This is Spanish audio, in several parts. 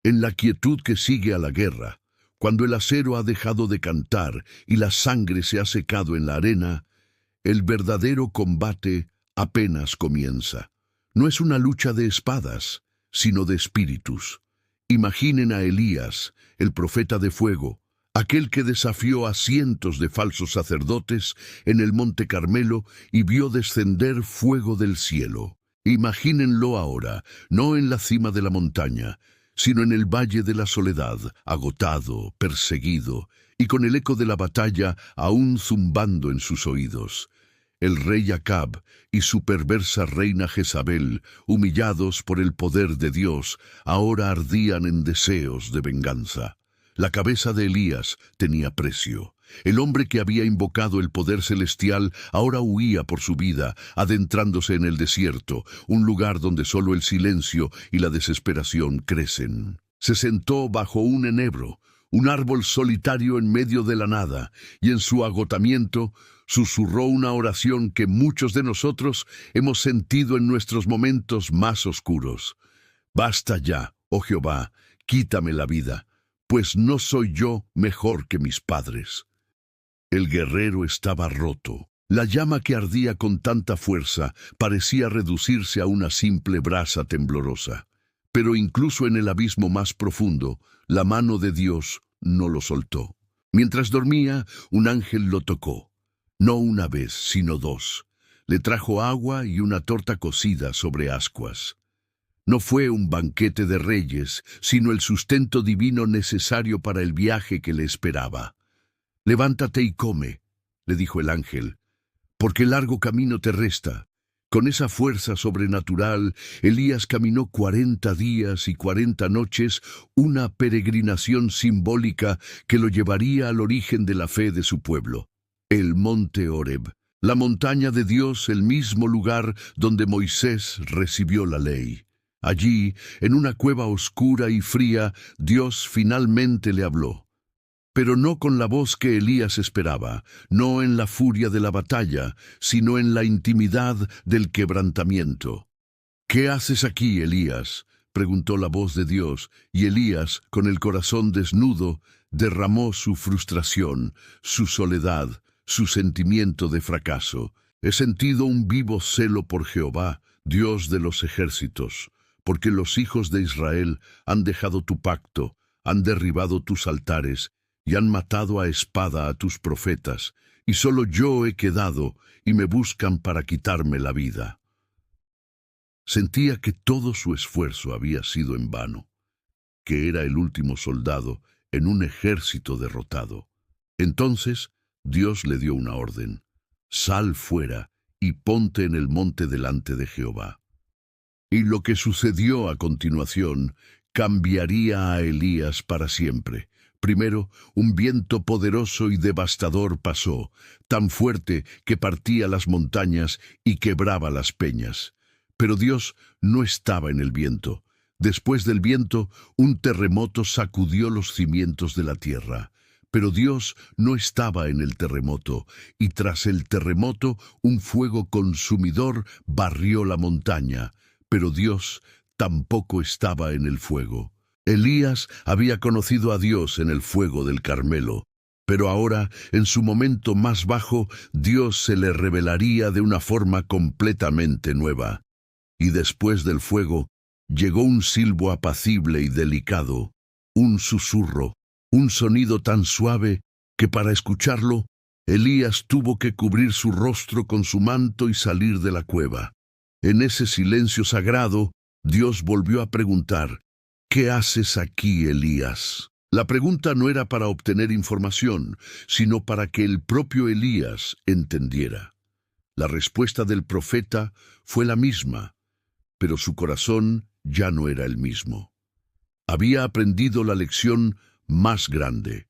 En la quietud que sigue a la guerra, cuando el acero ha dejado de cantar y la sangre se ha secado en la arena, el verdadero combate apenas comienza. No es una lucha de espadas, sino de espíritus. Imaginen a Elías, el profeta de fuego, aquel que desafió a cientos de falsos sacerdotes en el Monte Carmelo y vio descender fuego del cielo. Imagínenlo ahora, no en la cima de la montaña, sino en el valle de la soledad, agotado, perseguido, y con el eco de la batalla aún zumbando en sus oídos. El rey Acab y su perversa reina Jezabel, humillados por el poder de Dios, ahora ardían en deseos de venganza. La cabeza de Elías tenía precio. El hombre que había invocado el poder celestial ahora huía por su vida, adentrándose en el desierto, un lugar donde solo el silencio y la desesperación crecen. Se sentó bajo un enebro, un árbol solitario en medio de la nada, y en su agotamiento susurró una oración que muchos de nosotros hemos sentido en nuestros momentos más oscuros. Basta ya, oh Jehová, quítame la vida, pues no soy yo mejor que mis padres. El guerrero estaba roto. La llama que ardía con tanta fuerza parecía reducirse a una simple brasa temblorosa. Pero incluso en el abismo más profundo, la mano de Dios no lo soltó. Mientras dormía, un ángel lo tocó. No una vez, sino dos. Le trajo agua y una torta cocida sobre ascuas. No fue un banquete de reyes, sino el sustento divino necesario para el viaje que le esperaba. «Levántate y come», le dijo el ángel, «porque largo camino te resta». Con esa fuerza sobrenatural, Elías caminó 40 días y 40 noches, una peregrinación simbólica que lo llevaría al origen de la fe de su pueblo. El monte Horeb, la montaña de Dios, el mismo lugar donde Moisés recibió la ley. Allí, en una cueva oscura y fría, Dios finalmente le habló. Pero no con la voz que Elías esperaba, no en la furia de la batalla, sino en la intimidad del quebrantamiento. «¿Qué haces aquí, Elías?», preguntó la voz de Dios, y Elías, con el corazón desnudo, derramó su frustración, su soledad, su sentimiento de fracaso. «He sentido un vivo celo por Jehová, Dios de los ejércitos, porque los hijos de Israel han dejado tu pacto, han derribado tus altares, y han matado a espada a tus profetas, y solo yo he quedado, y me buscan para quitarme la vida». Sentía que todo su esfuerzo había sido en vano, que era el último soldado en un ejército derrotado. Entonces Dios le dio una orden: «Sal fuera y ponte en el monte delante de Jehová». Y lo que sucedió a continuación cambiaría a Elías para siempre. Primero, un viento poderoso y devastador pasó, tan fuerte que partía las montañas y quebraba las peñas. Pero Dios no estaba en el viento. Después del viento, un terremoto sacudió los cimientos de la tierra. Pero Dios no estaba en el terremoto, y tras el terremoto, un fuego consumidor barrió la montaña. Pero Dios tampoco estaba en el fuego. Elías había conocido a Dios en el fuego del Carmelo, pero ahora, en su momento más bajo, Dios se le revelaría de una forma completamente nueva. Y después del fuego, llegó un silbo apacible y delicado, un susurro, un sonido tan suave que para escucharlo, Elías tuvo que cubrir su rostro con su manto y salir de la cueva. En ese silencio sagrado, Dios volvió a preguntar: «¿Qué haces aquí, Elías?». La pregunta no era para obtener información, sino para que el propio Elías entendiera. La respuesta del profeta fue la misma, pero su corazón ya no era el mismo. Había aprendido la lección más grande.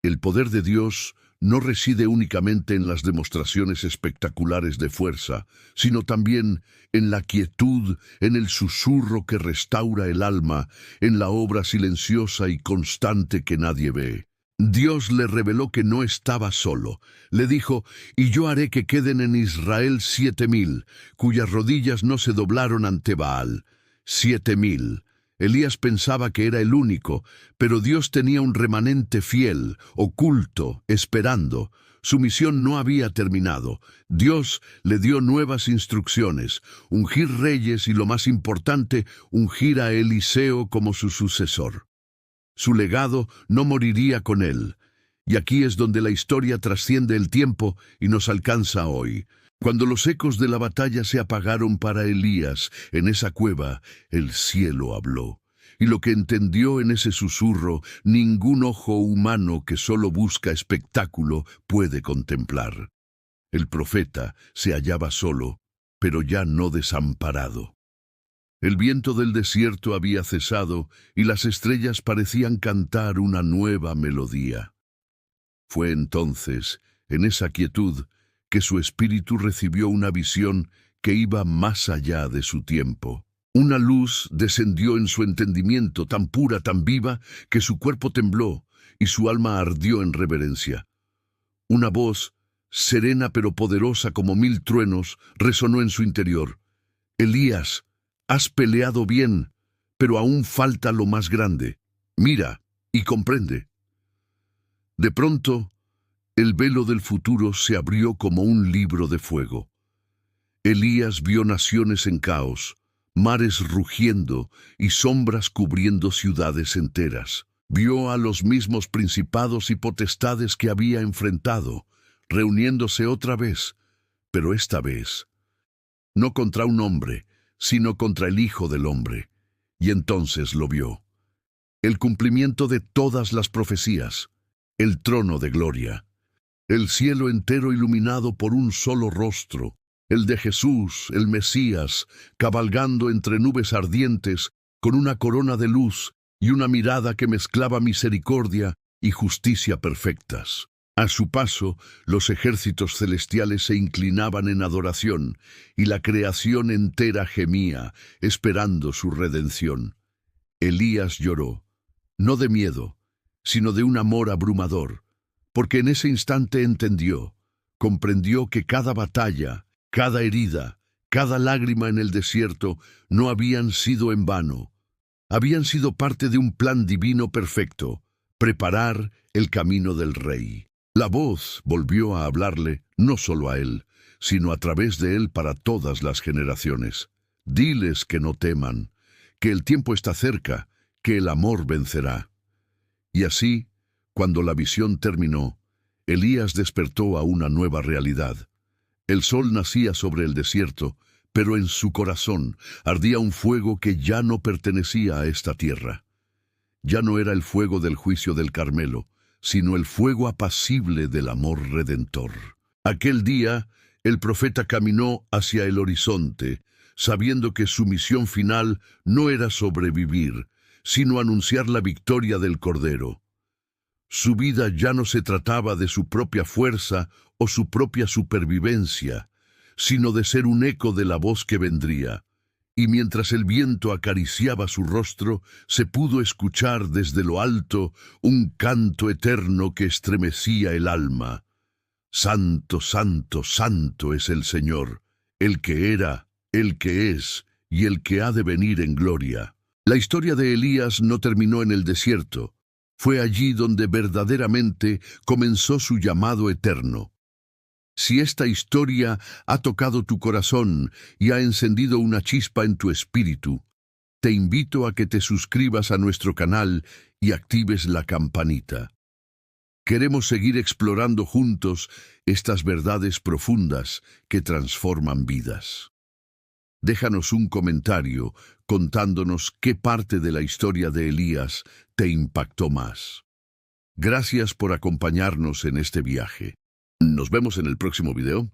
El poder de Dios no reside únicamente en las demostraciones espectaculares de fuerza, sino también en la quietud, en el susurro que restaura el alma, en la obra silenciosa y constante que nadie ve. Dios le reveló que no estaba solo. Le dijo: «Y yo haré que queden en Israel 7,000, cuyas rodillas no se doblaron ante Baal». 7,000. Elías pensaba que era el único, pero Dios tenía un remanente fiel, oculto, esperando. Su misión no había terminado. Dios le dio nuevas instrucciones, ungir reyes y, lo más importante, ungir a Eliseo como su sucesor. Su legado no moriría con él. Y aquí es donde la historia trasciende el tiempo y nos alcanza hoy. Cuando los ecos de la batalla se apagaron para Elías en esa cueva, el cielo habló. Y lo que entendió en ese susurro, ningún ojo humano que solo busca espectáculo puede contemplar. El profeta se hallaba solo, pero ya no desamparado. El viento del desierto había cesado y las estrellas parecían cantar una nueva melodía. Fue entonces, en esa quietud, que su espíritu recibió una visión que iba más allá de su tiempo. Una luz descendió en su entendimiento tan pura, tan viva, que su cuerpo tembló y su alma ardió en reverencia. Una voz, serena pero poderosa como 1000 truenos, resonó en su interior. Elías, has peleado bien, pero aún falta lo más grande. Mira y comprende. De pronto, el velo del futuro se abrió como un libro de fuego. Elías vio naciones en caos, mares rugiendo y sombras cubriendo ciudades enteras. Vio a los mismos principados y potestades que había enfrentado, reuniéndose otra vez, pero esta vez no contra un hombre, sino contra el Hijo del Hombre. Y entonces lo vio. El cumplimiento de todas las profecías, el trono de gloria, el cielo entero iluminado por un solo rostro, el de Jesús, el Mesías, cabalgando entre nubes ardientes, con una corona de luz y una mirada que mezclaba misericordia y justicia perfectas. A su paso, los ejércitos celestiales se inclinaban en adoración, y la creación entera gemía, esperando su redención. Elías lloró, no de miedo, sino de un amor abrumador, porque en ese instante comprendió que cada batalla, cada herida, cada lágrima en el desierto no habían sido en vano. Habían sido parte de un plan divino perfecto, preparar el camino del Rey. La voz volvió a hablarle, no solo a él, sino a través de él para todas las generaciones. Diles que no teman, que el tiempo está cerca, que el amor vencerá. Y así, cuando la visión terminó, Elías despertó a una nueva realidad. El sol nacía sobre el desierto, pero en su corazón ardía un fuego que ya no pertenecía a esta tierra. Ya no era el fuego del juicio del Carmelo, sino el fuego apacible del amor redentor. Aquel día, el profeta caminó hacia el horizonte, sabiendo que su misión final no era sobrevivir, sino anunciar la victoria del Cordero. Su vida ya no se trataba de su propia fuerza o su propia supervivencia, sino de ser un eco de la voz que vendría. Y mientras el viento acariciaba su rostro, se pudo escuchar desde lo alto un canto eterno que estremecía el alma. Santo, santo, santo es el Señor, el que era, el que es y el que ha de venir en gloria. La historia de Elías no terminó en el desierto. Fue allí donde verdaderamente comenzó su llamado eterno. Si esta historia ha tocado tu corazón y ha encendido una chispa en tu espíritu, te invito a que te suscribas a nuestro canal y actives la campanita. Queremos seguir explorando juntos estas verdades profundas que transforman vidas. Déjanos un comentario contándonos qué parte de la historia de Elías te impactó más. Gracias por acompañarnos en este viaje. Nos vemos en el próximo video.